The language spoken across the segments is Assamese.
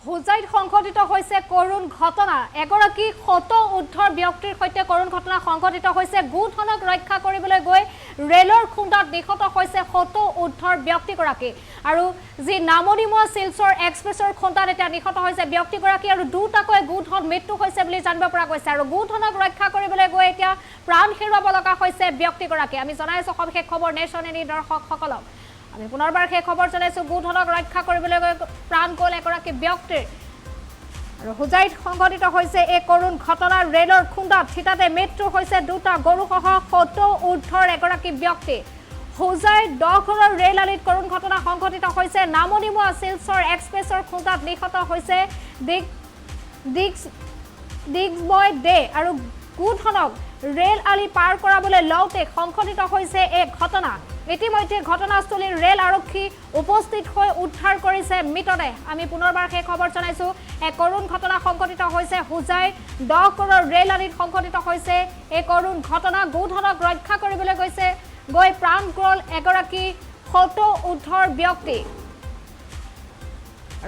হোজাইত সংঘটিত হৈছে কৰুণ ঘটনা এগৰাকী শত উদ্ধৰ ব্যক্তিৰ সৈতে কৰুণ ঘটনা সংঘটিত হৈছে গোটখনক ৰক্ষা কৰিবলৈ গৈ ৰেলৰ খুন্দাত নিহত হৈছে শত উদ্ধৰ ব্যক্তিগৰাকী আৰু যি নামনিমুৱা শিলচৰ এক্সপ্ৰেছৰ খুন্দাত এটা নিহত হৈছে ব্যক্তিগৰাকী আৰু দুটাকৈ গোটখন মৃত্যু হৈছে বুলি জানিব পৰা গৈছে আৰু গোটখনক ৰক্ষা কৰিবলৈ গৈ এতিয়া প্ৰাণ হেৰুৱাব লগা হৈছে ব্যক্তিগৰাকী আমি জনাইছো সবিশেষ খবৰ নেশ্যন এনি দৰ্শকসকলক আমি পুনৰবাৰ সেই খবৰ জনাইছো গোটখনক ৰক্ষা কৰিবলৈ গৈ প্ৰাণ গ'ল এগৰাকী ব্যক্তিৰ আৰু হোজাইত সংঘটিত হৈছে এই কৰুণ ঘটনা ৰেলৰ খুন্দাত থিতাতে মৃত্যু হৈছে দুটা গৰুসহ শত উদ্ধৰ এগৰাকী ব্যক্তি হোজাইত 10 ঘৰৰ ৰেল আলিত কৰুণ ঘটনা সংঘটিত হৈছে নামনিমুৱা শিলচৰ এক্সপ্ৰেছৰ খুন্দাত নিহত হৈছে দিগবয় দে আৰু গোটখনক ৰেল আলি পাৰ কৰাবলৈ লওঁতে সংঘটিত হৈছে এই ঘটনা ইতিমধ্যে ঘটনাস্থলীৰ ৰেল আৰক্ষী উপস্থিত হৈ উদ্ধাৰ কৰিছে মৃতদেহ আমি পুনৰবাৰ সেই খবৰ জনাইছো এক কৰুণ ঘটনা সংঘটিত হৈছে হোজাই 10 ঘৰৰ ৰেল আলিত সংঘটিত হৈছে এই কৰুণ ঘটনা গোটখনক ৰক্ষা কৰিবলৈ গৈ প্ৰাণ গ'ল এগৰাকী শত উদ্ধৰ ব্যক্তি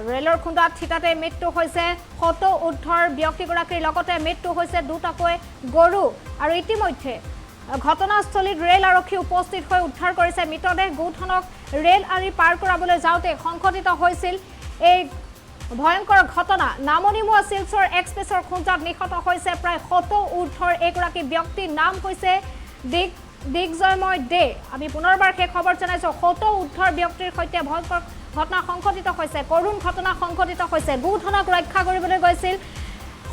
ৰেলৰ খুন্দাত থিতাতে মৃত্যু হৈছে শত উদ্ধৰ ব্যক্তিগৰাকীৰ লগতে মৃত্যু হৈছে দুটাকৈ গৰু আৰু ইতিমধ্যে ঘটনাস্থলীত ৰেল আৰক্ষী উপস্থিত হৈ উদ্ধাৰ কৰিছে মৃতদেহ গোটখনক ৰেল আলি পাৰ কৰাবলৈ যাওঁতে সংঘটিত হৈছিল এই ভয়ংকৰ ঘটনা নামনিমুৱা শিলচৰ এক্সপ্ৰেছৰ খুন্দাত নিহত হৈছে প্ৰায় শত উদ্ধৰ এগৰাকী ব্যক্তিৰ নাম হৈছে দিগজয়ময় দে আমি পুনৰবাৰ সেই খবৰ জনাইছো শত উদ্ধৰ ব্যক্তিৰ সৈতে ভয়ংকৰ ঘটনা সংঘটিত হৈছে কৰুণ ঘটনা সংঘটিত হৈছে গোটখনক ৰক্ষা কৰিবলৈ গৈছিল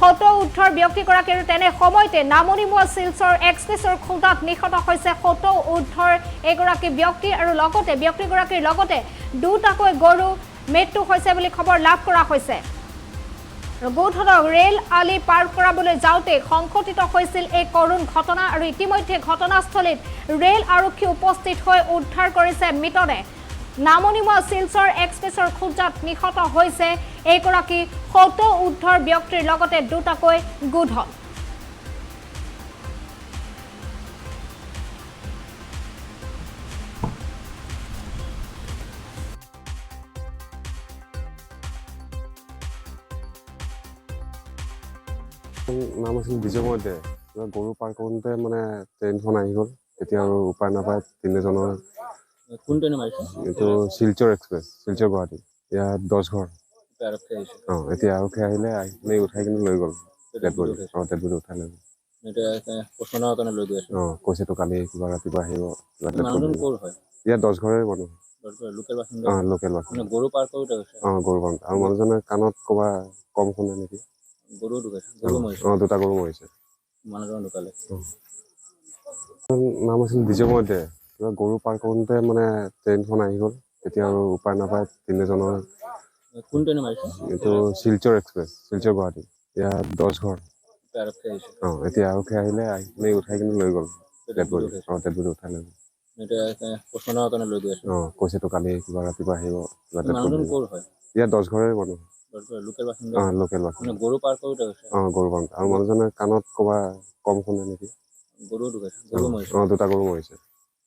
শত উদ্ধৰ ব্যক্তিগৰাকীৰ তেনে সময়তে নামনিমুৱা শিলচৰ এক্সপ্ৰেছৰ খুন্দাত নিহত হৈছে শত উদ্ধৰ এগৰাকী ব্যক্তি আৰু লগতে ব্যক্তিগৰাকীৰ লগতে দুটাকৈ গৰু মৃত্যু হৈছে বুলি খবৰ লাভ কৰা হৈছে গোটখনক ৰেল আলি পাৰ কৰাবলৈ যাওঁতে সংঘটিত হৈছিল এই কৰুণ ঘটনা আৰু ইতিমধ্যে ঘটনাস্থলীত ৰেল আৰক্ষী উপস্থিত হৈ উদ্ধাৰ কৰিছে মৃতদেহ নামনিমুৱা শিলচৰ এক্সপ্ৰেছৰ খুন্দাত নিহত হৈছে এগৰাকী শত উদ্ধৰ ব্যক্তিৰ লগতে দুটাকৈ গোটখন নাম আছিল বিজয়ময় দে গৰু পাৰ কৰোঁতে মানে ট্ৰেইনখন আহি গ'ল তেতিয়া আৰু উপায় নাপায় তিনিজনৰ কোন ট্ৰেইনে মাৰিছে এইটো শিলচৰ এক্সপ্ৰেছ শিলচৰ গুৱাহাটী ইয়াত 10 ঘৰ আৰক্ষী আহিছে এতিয়া আৰক্ষী আহিলে আহি উঠাই কিনে লৈ গ'ল ডেড বডি উঠাই লৈ গ'ল এতিয়া পচনৰ কাৰণে লৈ গৈ আছে কৈছেতো কালি কিবা ৰাতিপুৱা আহিব মানুহজন ক'ৰ হয় ইয়াত 10 ঘৰৰে মানুহ লোকেল বাসিন্দা লোকেল বাসিন্দা গৰু পাৰ কৰোঁতে হৈছে গৰু পাৰ আৰু মানুহজনে কাণত ক'বা কম শুনে নেকি গৰু ঢুকাইছে গৰু মাৰিছে দুটা গৰু মৰিছে মানুহজন ঢুকালে নাম আছিল বিজয়ময় দে গৰু পাৰ কৰোঁতে মানে ট্ৰেইনখন আহি গ'ল তেতিয়া আৰু উপায় নাপায় তিনিজনৰ কোন ট্ৰেইনে মাৰিছে এইটো শিলচৰ এক্সপ্ৰেছ শিলচৰ গুৱাহাটী ইয়াত 10 ঘৰ আৰক্ষী আহিছে এতিয়া আৰক্ষী আহিলে আহি উঠাই কিনে লৈ গ'ল ডেড বডি উঠাই লৈ গ'ল এতিয়া পচনৰ কাৰণে লৈ গৈ আছে কৈছেতো কালি কিবা ৰাতিপুৱা আহিব মানুহজন ক'ৰ হয় ইয়াত 10 ঘৰৰে মানুহ লোকেল বাসিন্দা লোকেল বাসিন্দা গৰু পাৰ কৰোঁতে হৈছে গৰু পাৰ আৰু মানুহজনে কাণত ক'বা কম শুনে নেকি গৰু ঢুকাইছে গৰু মাৰিছে দুটা গৰু মৰিছে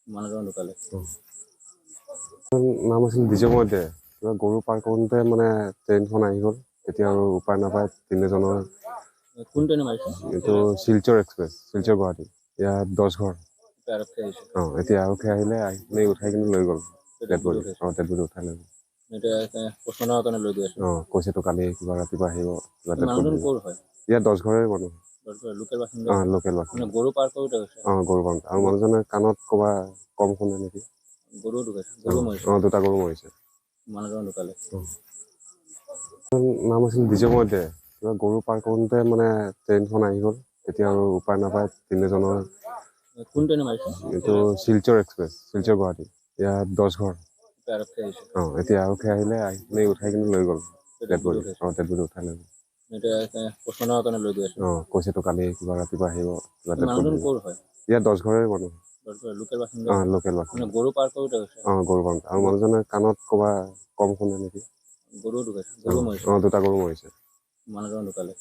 মানুহজন ঢুকালে নাম আছিল বিজয়ময় দে গৰু পাৰ কৰোঁতে মানে ট্ৰেইনখন আহি গ'ল তেতিয়া আৰু উপায় নাপায় তিনিজনৰ কোন ট্ৰেইনে মাৰিছে এইটো শিলচৰ এক্সপ্ৰেছ শিলচৰ গুৱাহাটী ইয়াত 10 ঘৰ আৰক্ষী আহিছে এতিয়া আৰক্ষী আহিলে আহি উঠাই কিনে লৈ গ'ল ডেড বডি উঠাই লৈ গ'ল এতিয়া পচনৰ কাৰণে লৈ গৈ আছে কৈছেতো কালি কিবা ৰাতিপুৱা আহিব মানুহজন ক'ৰ হয় ইয়াত 10 ঘৰৰে মানুহ লোকেল বাসিন্দা লোকেল বাসিন্দা গৰু পাৰ কৰোঁতে হৈছে গৰু পাৰ আৰু মানুহজনে কাণত ক'বা কম শুনে নেকি গৰু ঢুকাইছে গৰু মাৰিছে দুটা গৰু মৰিছে মানুহজন ঢুকালে নাম আছিল বিজয়ময় দে গৰু পাৰ কৰোঁতে মানে ট্ৰেইনখন আহি গ'ল তেতিয়া আৰু উপায় নাপায় তিনিজনৰ কোন ট্ৰেইনে মাৰিছে এইটো শিলচৰ এক্সপ্ৰেছ শিলচৰ গুৱাহাটী ইয়াত 10 ঘৰ আৰক্ষী আহিছে এতিয়া আৰক্ষী আহিলে আহি উঠাই কিনে লৈ গ'ল ডেড বডি উঠাই লৈ গ'ল এতিয়া পচনৰ কাৰণে লৈ গৈ আছে কৈছেতো কালি কিবা ৰাতিপুৱা আহিব মানুহজন ক'ৰ হয় ইয়াত 10 ঘৰৰে মানুহ লোকেল বাসিন্দা লোকেল বাসিন্দা গৰু পাৰ কৰোঁতে হৈছে গৰু পাৰ আৰু মানুহজনে কাণত ক'বা কম শুনে নেকি গৰু ঢুকাইছে গৰু মাৰিছে দুটা গৰু মৰিছে মানুহজন ঢুকালে